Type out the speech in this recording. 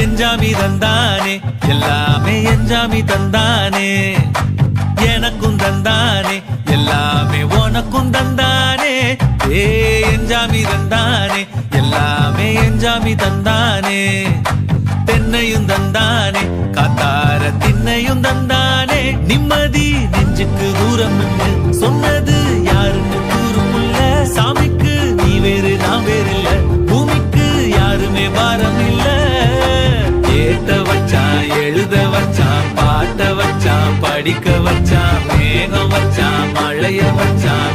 எஞ்சாமி தந்தானே எல்லாமே எஞ்சாமி தந்தானே எனக்கும் தந்தானே எல்லாமே உனக்கும் தந்தானே எஞ்சாமி தந்தானே எல்லாமே எஞ்சாமி தந்தானே தென்னையும் தந்தானே காத்தார திண்ணையும் தந்தானே நிம்மதி நெஞ்சுக்கு தூரம் சொன்னது யாருன்னு கூறுமுல்ல சாமிக்கு நீ வேறு நான் வேறு இல்ல பூமிக்கு யாருமே பாரம் இல்ல ஏத்த வச்சான் எழுத வச்சான் பாட்ட வச்சான் படிக்க வச்சான் மேகம் வச்சான் மழைய வச்சான்